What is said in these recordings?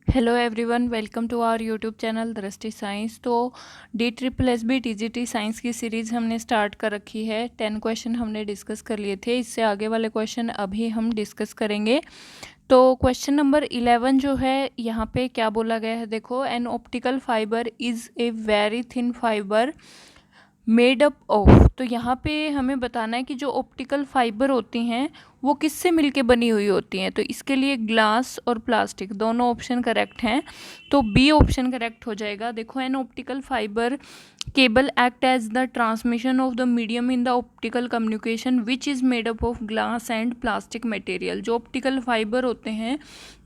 Hello everyone, welcome to our YouTube channel Drishti science. तो DSSB TGT science की series हमने start कर रखी है। 10 क्वेश्चन हमने डिस्कस कर लिए थे। इससे आगे वाले क्वेश्चन अभी हम डिस्कस करेंगे। तो क्वेश्चन नंबर 11 जो है, यहाँ पे क्या बोला गया है, देखो। An optical fibre is a very thin fibre made up of. तो यहाँ पे हमें बताना है कि जो ऑप्टिकल फाइबर होती हैं वो किससे मिलके बनी हुई होती हैं। तो इसके लिए ग्लास और प्लास्टिक दोनों ऑप्शन करेक्ट हैं, तो बी ऑप्शन करेक्ट हो जाएगा। देखो, an optical fibre cable act as the transmission of the medium in the optical communication which is made up of glass and plastic material. जो optical fibre होते हैं,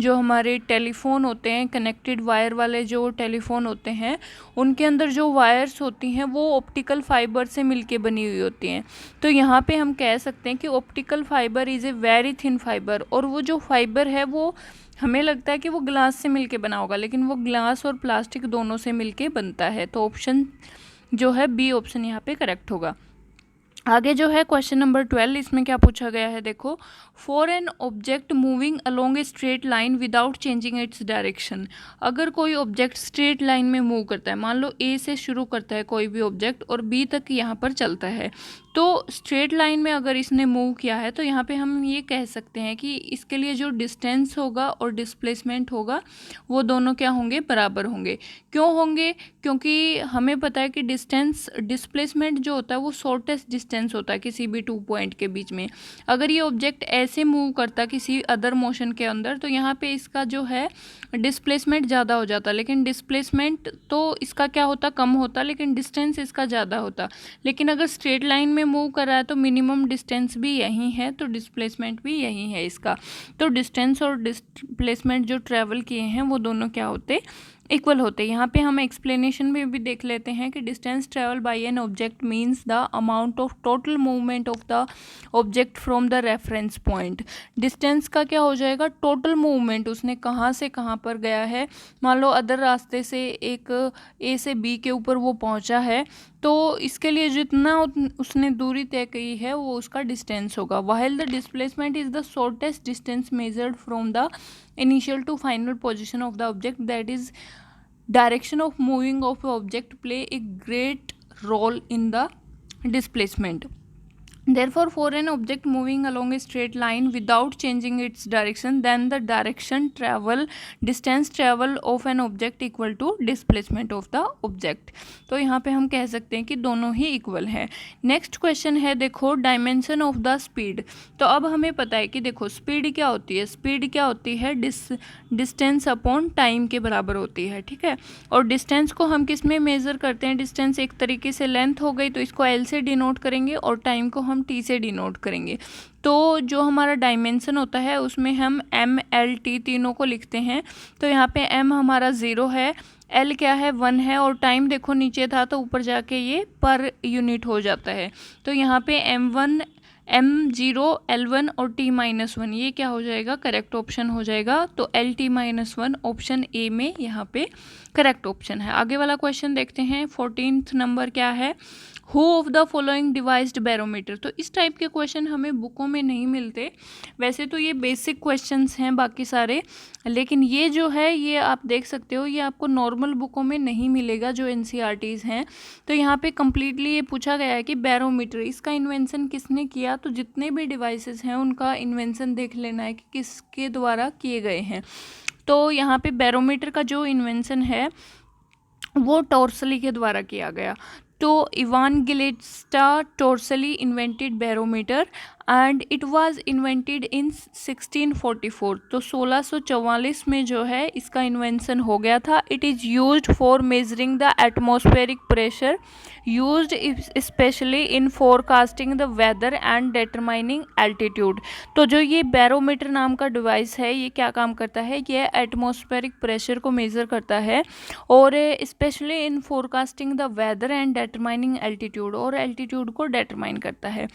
जो हमारे टेलीफोन होते हैं, कनेक्टेड वायर वाले जो टेलीफोन होते हैं, उनके अंदर जो वायर्स होती हैं वो ऑप्टिकल फाइबर से मिलके बनी हुई होती हैं। तो यहाँ पे हम कह सकते हैं कि optical fibre is a very thin fibre. और वो जो फाइबर है वो हमें लगता है कि वो ग्लास से मिलके बना होगा, लेकिन वो ग्लास और प्लास्टिक दोनों से मिलके बनता है। तो ऑप्शन जो है बी ऑप्शन यहाँ पे करेक्ट होगा। आगे जो है क्वेश्चन नंबर 12, इसमें क्या पूछा गया है, देखो। For an object moving along a straight line without changing its direction. अगर कोई ऑब्जेक्ट स्ट्रेट लाइन में मूव करता है, मान लो ए से शुरू करता है कोई भी ऑब्जेक्ट और बी तक यहाँ पर चलता है, तो स्ट्रेट लाइन में अगर इसने मूव किया है तो यहाँ पे हम ये कह सकते हैं कि इसके लिए जो डिस्टेंस होगा और डिस्प्लेसमेंट होगा वो दोनों क्या होंगे, बराबर होंगे। क्यों होंगे? क्योंकि हमें पता है कि डिस्प्लेसमेंट जो होता है वो शॉर्टेस्ट डिस्टेंस होता है किसी भी 2 पॉइंट के बीच में। अगर ये ऑब्जेक्ट ऐसे मूव करता किसी अदर मोशन के अंदर, तो यहाँ पे इसका जो है डिस्प्लेसमेंट ज़्यादा हो जाता, लेकिन डिस्प्लेसमेंट तो इसका क्या होता, कम होता, लेकिन डिस्टेंस इसका ज़्यादा होता। लेकिन अगर स्ट्रेट लाइन में मूव कर रहा है तो मिनिमम डिस्टेंस भी यही है, तो डिस्प्लेसमेंट भी यही है इसका। तो डिस्टेंस और डिस्प्लेसमेंट जो ट्रेवल किए हैं वो दोनों क्या होते, इक्वल होते। यहाँ पे हम एक्सप्लेनेशन में भी देख लेते हैं कि distance travel by an object means the amount of total movement of the object from the reference point. Distance का क्या हो जाएगा, टोटल मूवमेंट, उसने कहाँ से कहाँ पर गया है। मान लो अदर रास्ते से एक ए से बी के ऊपर वो पहुँचा है, तो इसके लिए जितना उसने दूरी तय की है वो उसका डिस्टेंस होगा। While the displacement is the shortest distance measured from the initial to final position of the object, that is direction of moving of object play a great role in the displacement. Therefore, for an object moving along a straight line without changing its direction, then the distance travel of an object equal to displacement of the object. तो यहाँ पे हम कह सकते हैं कि दोनों ही equal है। नेक्स्ट क्वेश्चन है, देखो, डायमेंशन ऑफ द स्पीड। तो अब हमें पता है कि देखो स्पीड क्या होती है, स्पीड क्या होती है, डिस्टेंस अपॉन टाइम के बराबर होती है, ठीक है। और डिस्टेंस को हम किस में मेज़र करते हैं, डिस्टेंस एक तरीके से लेंथ हो गई तो इसको एल से डिनोट करेंगे और टाइम को हम टी से डिनोट करेंगे। तो जो हमारा डायमेंशन होता है उसमें हम एम एल टी तीनों को लिखते हैं। तो यहाँ पे एम हमारा 0 है, एल क्या है, 1 है, और टाइम देखो नीचे था तो ऊपर जाके ये पर यूनिट हो जाता है। तो यहाँ पे M1 M0 L1 और T-1 ये क्या हो जाएगा, करेक्ट ऑप्शन हो जाएगा। तो LT-1 ऑप्शन ए में यहाँ पे करेक्ट ऑप्शन है। आगे वाला क्वेश्चन देखते हैं। 14th नंबर क्या है, who of the following devised barometer. तो इस टाइप के क्वेश्चन हमें बुकों में नहीं मिलते। वैसे तो ये बेसिक क्वेश्चंस हैं बाकी सारे, लेकिन ये जो है ये आप देख सकते हो ये आपको नॉर्मल बुकों में नहीं मिलेगा जो NCERTs हैं। तो यहाँ पे कम्प्लीटली ये पूछा गया है कि बैरोमीटर इसका इन्वेंशन किसने किया। तो जितने भी डिवाइसेस हैं उनका इन्वेंशन देख लेना है कि किसके द्वारा किए गए हैं। तो यहाँ पे बैरोमीटर का जो इन्वेंशन है वो टॉर्सली के द्वारा किया गया। तो Evangelista Torricelli invented barometer and it was invented in 1644। तो 1644 में जो है इसका इन्वेंशन हो गया था। It is used for measuring the atmospheric pressure used specially in forecasting the weather and determining altitude. तो जो ये बैरोमीटर नाम का डिवाइस है ये क्या काम करता है, ये एटमॉस्फेरिक प्रेशर को मेज़र करता है और specially in forecasting the weather and determining altitude, और एल्टीट्यूड को डिटरमाइन करता है।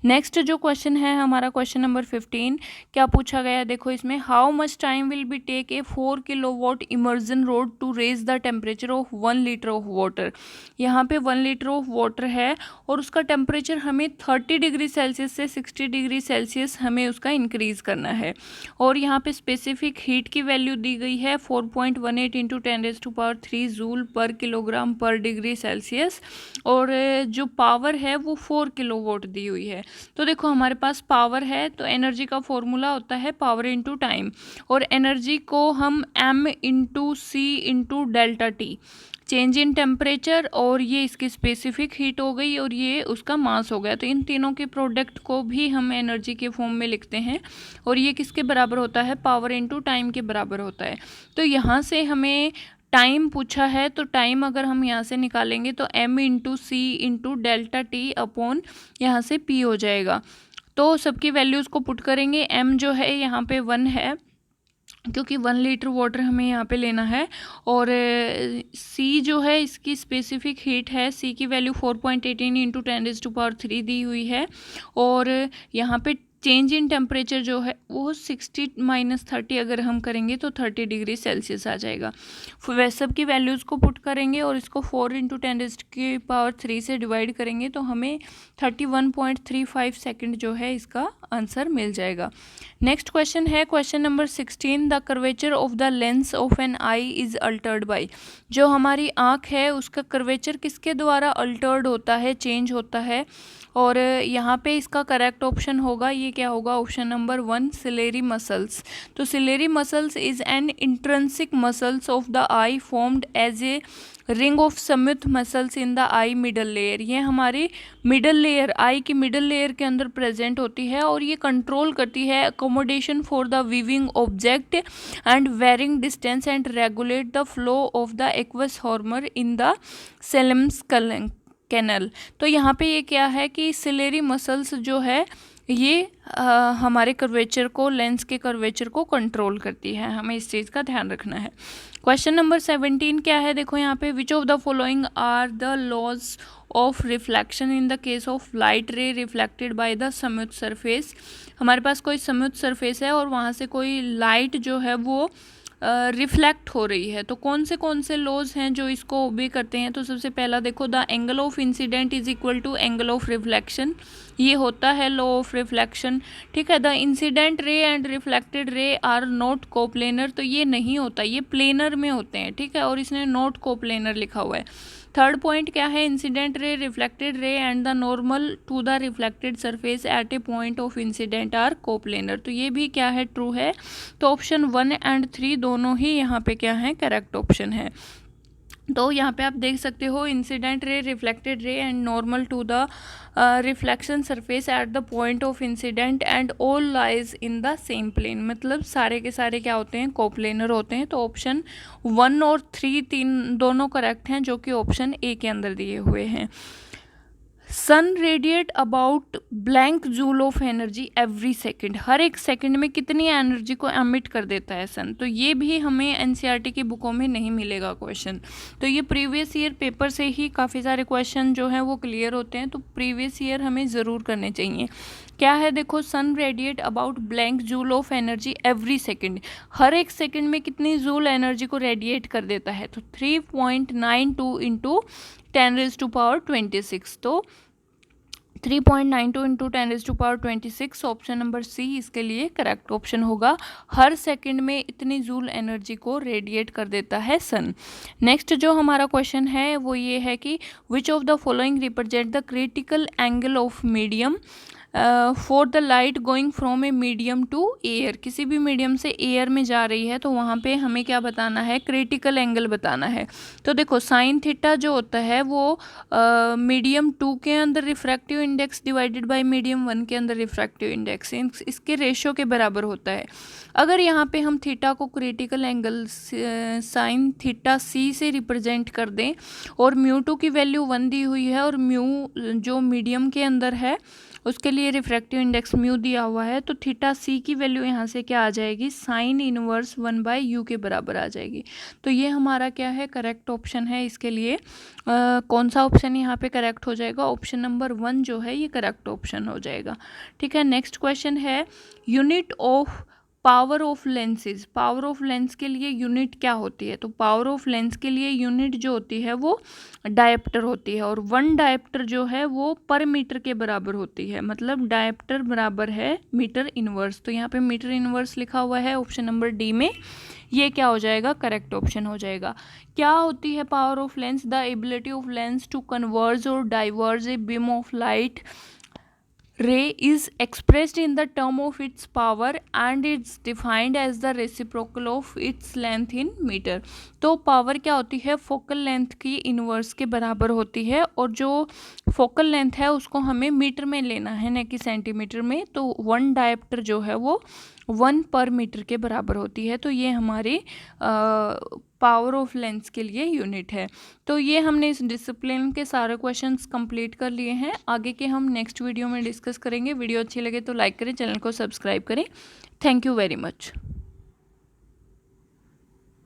नेक्स्ट जो क्वेश्चन है हमारा क्वेश्चन नंबर 15। क्या पूछा गया है देखो इसमें, how much time will be take a 4 kilowatt immersion rod to raise the temperature of 1 litre of water. यहाँ पे 1 लीटर ऑफ वाटर है और उसका टेम्परेचर हमें 30 डिग्री सेल्सियस से 60 डिग्री सेल्सियस हमें उसका इंक्रीज़ करना है। और यहाँ पे स्पेसिफिक हीट की वैल्यू दी गई है 4.18 इंटू 10⁻³ जूल पर किलोग्राम पर डिग्री सेल्सियस, और जो पावर है वो 4 किलोवाट दी हुई है। तो देखो हमारे पास पावर है तो एनर्जी का फॉर्मूला होता है पावर इंटू टाइम, और एनर्जी को हम m into c into delta T, change in temperature, और ये इसकी स्पेसिफिक हीट हो गई और ये उसका मास हो गया। तो इन तीनों के प्रोडक्ट को भी हम एनर्जी के फॉर्म में लिखते हैं, और ये किसके बराबर होता है, पावर इनटू टाइम के बराबर होता है। तो यहाँ से हमें टाइम पूछा है, तो टाइम अगर हम यहाँ से निकालेंगे तो m into c into delta T upon यहाँ से p हो जाएगा। तो सबकी वैल्यूज़ को पुट करेंगे। m जो है यहाँ पे 1 है क्योंकि 1 लीटर वाटर हमें यहाँ पे लेना है, और C जो है इसकी स्पेसिफिक हीट है, C की वैल्यू 4.18 इंटू 10⁻³ दी हुई है, और यहाँ पे चेंज इन टेम्परेचर जो है वो 60 - 30 अगर हम करेंगे तो 30 डिग्री सेल्सियस आ जाएगा। वह सब की वैल्यूज़ को पुट करेंगे और इसको 4 इंटू 10⁻³ से डिवाइड करेंगे तो हमें 31.35 सेकेंड जो है इसका आंसर मिल जाएगा। नेक्स्ट क्वेश्चन है question number 16। The curvature of the lens of an eye is altered by. जो हमारी आँख है उसका कर्वेचर किसके द्वारा अल्टर्ड होता है, चेंज होता है, और यहाँ पे इसका करेक्ट ऑप्शन होगा, ये क्या होगा, ऑप्शन नंबर 1 सिलेरी मसल्स। तो ciliary muscles is an intrinsic muscles of the eye formed as a ring of smooth muscles in the eye middle layer. ये हमारी मिडल लेयर, आई की मिडल लेयर के अंदर प्रेजेंट होती है, और ये कंट्रोल करती है accommodation for the viewing object and varying distance and regulate the flow of the aqueous हार्मोन इन द सेलम्स कैनल। तो यहाँ पे ये क्या है कि सिलेरी मसल्स जो है ये हमारे कर्वेचर को, लेंस के कर्वेचर को कंट्रोल करती है, हमें इस चीज़ का ध्यान रखना है। क्वेश्चन नंबर 17 क्या है देखो यहाँ पे, which of the following are the laws of reflection in the case of light ray reflected by the smooth surface. हमारे पास कोई स्मूथ सरफेस है और वहाँ से कोई लाइट जो है वो रिफ्लेक्ट हो रही है, तो कौन से लॉज हैं जो इसको ओबे करते हैं। तो सबसे पहला देखो, the angle of incident is equal to angle of reflection, ये होता है लॉ ऑफ रिफ्लेक्शन, ठीक है। The incident ray and reflected ray are not coplanar, तो ये नहीं होता, ये प्लेनर में होते हैं, ठीक है, और इसने नॉट कोप्लेनर लिखा हुआ है। थर्ड पॉइंट क्या है, incident ray, reflected ray and the normal to the reflected surface at a point of incident are coplanar, तो ये भी क्या है, ट्रू है। तो ऑप्शन 1 एंड 3 दोनों ही यहाँ पे क्या है, करेक्ट ऑप्शन है। तो यहाँ पे आप देख सकते हो incident ray, reflected ray and normal to the reflection surface at the point of incident and all lies in the same plane, मतलब सारे के सारे क्या होते हैं, कोप्लेनर होते हैं। तो ऑप्शन 1 और 3 दोनों करेक्ट हैं, जो कि ऑप्शन ए के अंदर दिए हुए हैं। Sun radiate about blank joule of energy every second, हर एक सेकेंड में कितनी एनर्जी को एमिट कर देता है सन। तो ये भी हमें एनसीईआरटी की बुकों में नहीं मिलेगा क्वेश्चन, तो ये प्रीवियस ईयर पेपर से ही काफ़ी सारे क्वेश्चन जो हैं वो क्लियर होते हैं, तो प्रीवियस ईयर हमें ज़रूर करने चाहिए। क्या है देखो, sun radiate about blank joule of energy every second, हर एक सेकेंड में कितनी जूल एनर्जी को रेडिएट कर देता है, तो 3.92 इंटू 10⁻26, तो 3.92 इंटू 10⁻26 ऑप्शन नंबर सी इसके लिए करेक्ट ऑप्शन होगा। हर सेकंड में इतनी जूल एनर्जी को रेडिएट कर देता है सन। नेक्स्ट जो हमारा क्वेश्चन है वो ये है कि which of the following represent the critical angle of medium for the light going from a medium to air, किसी भी मीडियम से एयर में जा रही है तो वहाँ पे हमें क्या बताना है, क्रिटिकल एंगल बताना है। तो देखो साइन थीटा जो होता है वो मीडियम 2 के अंदर refractive index divided by medium 1 के अंदर रिफ्रैक्टिव इंडेक्स, इसके रेशो के बराबर होता है। अगर यहाँ पे हम थीटा को क्रिटिकल एंगल साइन थीटा सी से रिप्रेजेंट कर दें और μ2 की वैल्यू 1 दी हुई है और म्यू जो मीडियम के अंदर है उसके लिए रिफ्रैक्टिव इंडेक्स म्यू दिया हुआ है, तो थीटा सी की वैल्यू यहाँ से क्या आ जाएगी, साइन इनवर्स 1/u के बराबर आ जाएगी। तो ये हमारा क्या है, करेक्ट ऑप्शन है। इसके लिए कौन सा ऑप्शन यहाँ पे करेक्ट हो जाएगा, ऑप्शन नंबर 1 जो है ये करेक्ट ऑप्शन हो जाएगा। ठीक है, नेक्स्ट क्वेश्चन है unit of power of lenses. Power of lens के लिए यूनिट क्या होती है, तो पावर ऑफ लेंस के लिए यूनिट जो होती है वो डायप्टर होती है, और 1 डायप्टर जो है वो पर मीटर के बराबर होती है, मतलब डायप्टर बराबर है मीटर इनवर्स। तो यहाँ पे मीटर इनवर्स लिखा हुआ है ऑप्शन नंबर डी में, ये क्या हो जाएगा, करेक्ट ऑप्शन हो जाएगा। क्या होती है power of lens, the ability of lens to converge और diverge a beam of light ray is expressed in the term of its power and it's defined as the reciprocal of its length in meter। तो power क्या होती है, focal length की inverse के बराबर होती है, और जो फोकल लेंथ है उसको हमें मीटर में लेना है न कि सेंटीमीटर में। तो 1 डायप्टर जो है वो 1 पर मीटर के बराबर होती है। तो ये हमारी पावर ऑफ लेंस के लिए यूनिट है। तो ये हमने इस डिसिप्लिन के सारे क्वेश्चंस कंप्लीट कर लिए हैं। आगे के हम नेक्स्ट वीडियो में डिस्कस करेंगे। वीडियो अच्छी लगे तो लाइक करें, चैनल को सब्सक्राइब करें। Thank you very much.